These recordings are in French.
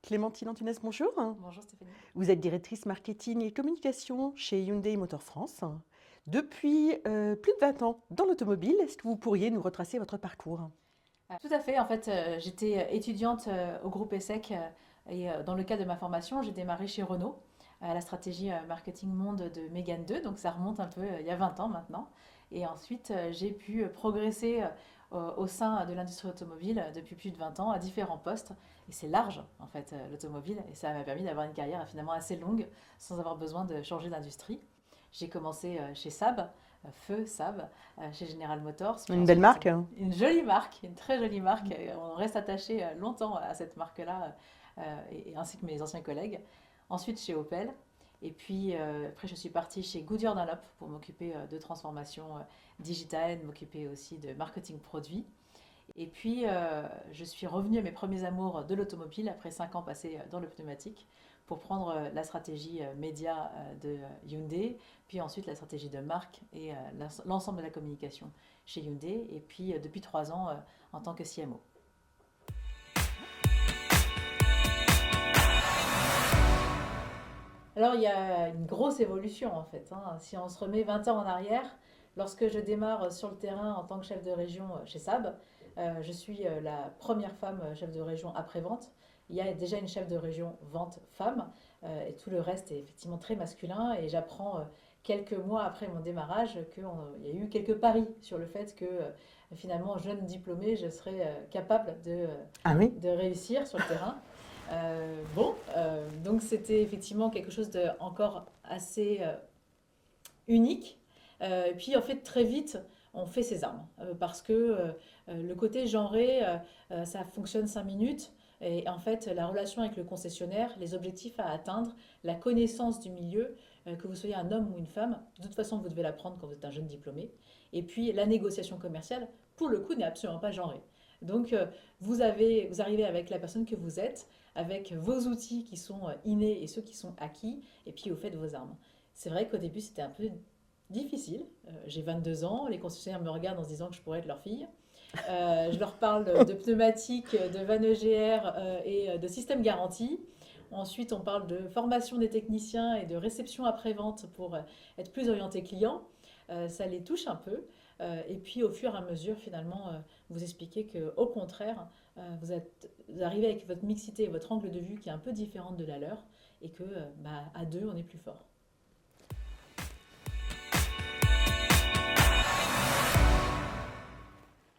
Clémentine Antunes, bonjour. Bonjour Stéphanie. Vous êtes directrice marketing et communication chez Hyundai Motor France. Depuis plus de 20 ans dans l'automobile, est-ce que vous pourriez nous retracer votre parcours? Tout à fait, en fait, j'étais étudiante au groupe ESSEC et dans le cadre de ma formation, j'ai démarré chez Renault à la stratégie marketing monde de Mégane 2, donc ça remonte un peu il y a 20 ans maintenant. Et ensuite, j'ai pu progresser au sein de l'industrie automobile depuis plus de 20 ans à différents postes. Et c'est large, en fait, l'automobile, et ça m'a permis d'avoir une carrière finalement assez longue sans avoir besoin de changer d'industrie. J'ai commencé chez Saab, Feu Saab, chez General Motors, puis Une belle ensuite marque, hein. une jolie marque, une très jolie marque. On reste attaché longtemps à cette marque-là, ainsi que mes anciens collègues. Ensuite chez Opel. Et puis après, je suis partie chez Goodyear Dunlop pour m'occuper de transformation digitale, m'occuper aussi de marketing produit. Et puis, je suis revenue à mes premiers amours de l'automobile après 5 ans passés dans le pneumatique pour prendre la stratégie média de Hyundai, puis ensuite la stratégie de marque et l'ensemble de la communication chez Hyundai, et puis depuis 3 ans en tant que CMO. Alors, il y a une grosse évolution en fait, hein. Si on se remet 20 ans en arrière, lorsque je démarre sur le terrain en tant que chef de région chez Saab, je suis la première femme chef de région après-vente. Il y a déjà une chef de région vente femme et tout le reste est effectivement très masculin. Et j'apprends quelques mois après mon démarrage qu'il y a eu quelques paris sur le fait que finalement, jeune diplômée, je serais capable Ah oui. de réussir sur le terrain. Donc c'était effectivement quelque chose de encore assez unique. Et puis en fait très vite on fait ses armes parce que le côté genré ça fonctionne 5 minutes et en fait la relation avec le concessionnaire, les objectifs à atteindre, la connaissance du milieu, que vous soyez un homme ou une femme, de toute façon vous devez l'apprendre quand vous êtes un jeune diplômé. Et puis la négociation commerciale, pour le coup, n'est absolument pas genrée. Donc vous arrivez avec la personne que vous êtes, avec vos outils qui sont innés et ceux qui sont acquis, et puis vous faites vos armes. C'est vrai qu'au début c'était un peu difficile. J'ai 22 ans, les concessionnaires me regardent en se disant que je pourrais être leur fille. Je leur parle de pneumatiques, de vannes EGR et de système garantie. Ensuite, on parle de formation des techniciens et de réception après-vente pour être plus orienté client. Ça les touche un peu. Et puis, au fur et à mesure, finalement, vous expliquez qu'au contraire, vous arrivez avec votre mixité et votre angle de vue qui est un peu différente de la leur et que à deux, on est plus fort.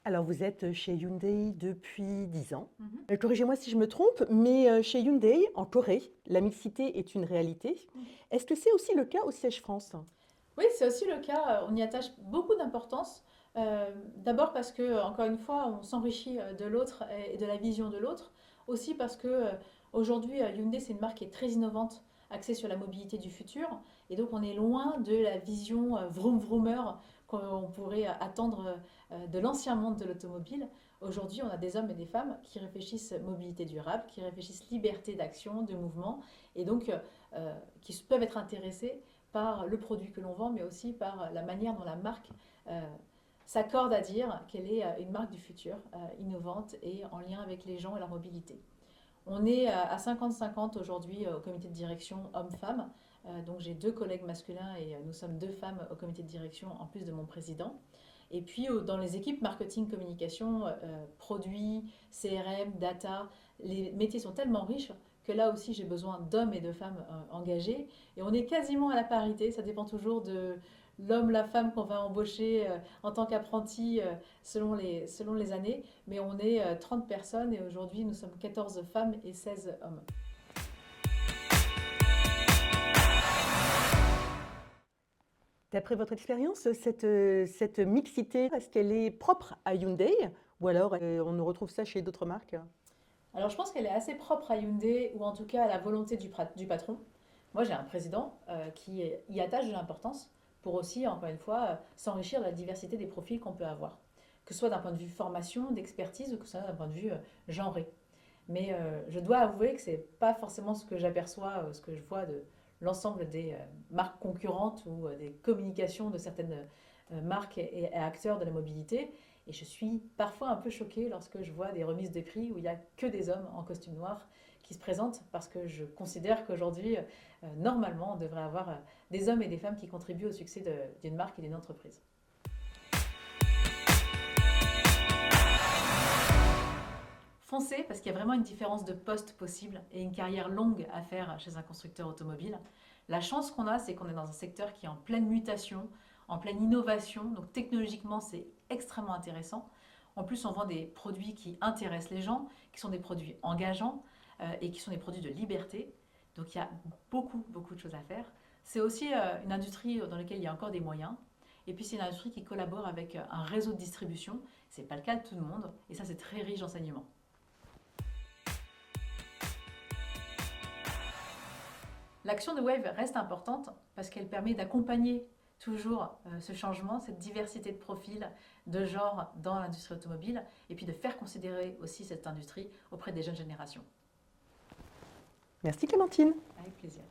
Alors vous êtes chez Hyundai depuis 10 ans. Mhm. Corrigez-moi si je me trompe, mais chez Hyundai, en Corée, la mixité est une réalité. Est-ce que c'est aussi le cas au siège France? Oui, c'est aussi le cas. On y attache beaucoup d'importance. D'abord parce que, encore une fois, on s'enrichit de l'autre et de la vision de l'autre. Aussi parce que aujourd'hui, Hyundai, c'est une marque qui est très innovante, axée sur la mobilité du futur. Et donc, on est loin de la vision vroom vroomer qu'on pourrait attendre de l'ancien monde de l'automobile. Aujourd'hui, on a des hommes et des femmes qui réfléchissent mobilité durable, qui réfléchissent liberté d'action, de mouvement, et donc qui peuvent être intéressés par le produit que l'on vend, mais aussi par la manière dont la marque euh, s'accorde à dire qu'elle est une marque du futur, innovante et en lien avec les gens et leur mobilité. On est à 50-50 aujourd'hui au comité de direction hommes-femmes. Donc j'ai deux collègues masculins et nous sommes deux femmes au comité de direction en plus de mon président. Et puis dans les équipes marketing, communication, produits, CRM, data, les métiers sont tellement riches que là aussi j'ai besoin d'hommes et de femmes engagés. Et on est quasiment à la parité, ça dépend toujours de l'homme, la femme qu'on va embaucher en tant qu'apprenti selon les années. Mais on est 30 personnes et aujourd'hui nous sommes 14 femmes et 16 hommes. D'après votre expérience, cette mixité, est-ce qu'elle est propre à Hyundai ou alors on ne retrouve ça chez d'autres marques? Alors je pense qu'elle est assez propre à Hyundai ou en tout cas à la volonté du patron. Moi j'ai un président qui y attache de l'importance pour aussi, encore une fois, s'enrichir de la diversité des profils qu'on peut avoir. Que ce soit d'un point de vue formation, d'expertise ou que ce soit d'un point de vue genré. Mais je dois avouer que ce n'est pas forcément ce que j'aperçois, ce que je vois de l'ensemble des marques concurrentes ou des communications de certaines marques et acteurs de la mobilité. Et je suis parfois un peu choquée lorsque je vois des remises de prix où il n'y a que des hommes en costume noir qui se présente parce que je considère qu'aujourd'hui, normalement, on devrait avoir des hommes et des femmes qui contribuent au succès d'une marque et d'une entreprise. Foncez parce qu'il y a vraiment une différence de poste possible et une carrière longue à faire chez un constructeur automobile. La chance qu'on a, c'est qu'on est dans un secteur qui est en pleine mutation, en pleine innovation, donc technologiquement c'est extrêmement intéressant. En plus, on vend des produits qui intéressent les gens, qui sont des produits engageants et qui sont des produits de liberté. Donc il y a beaucoup, beaucoup de choses à faire. C'est aussi une industrie dans laquelle il y a encore des moyens. Et puis c'est une industrie qui collabore avec un réseau de distribution. Ce n'est pas le cas de tout le monde et ça c'est très riche d'enseignements. L'action de Wave reste importante parce qu'elle permet d'accompagner toujours ce changement, cette diversité de profils, de genre dans l'industrie automobile, et puis de faire considérer aussi cette industrie auprès des jeunes générations. Merci Clémentine. Avec plaisir.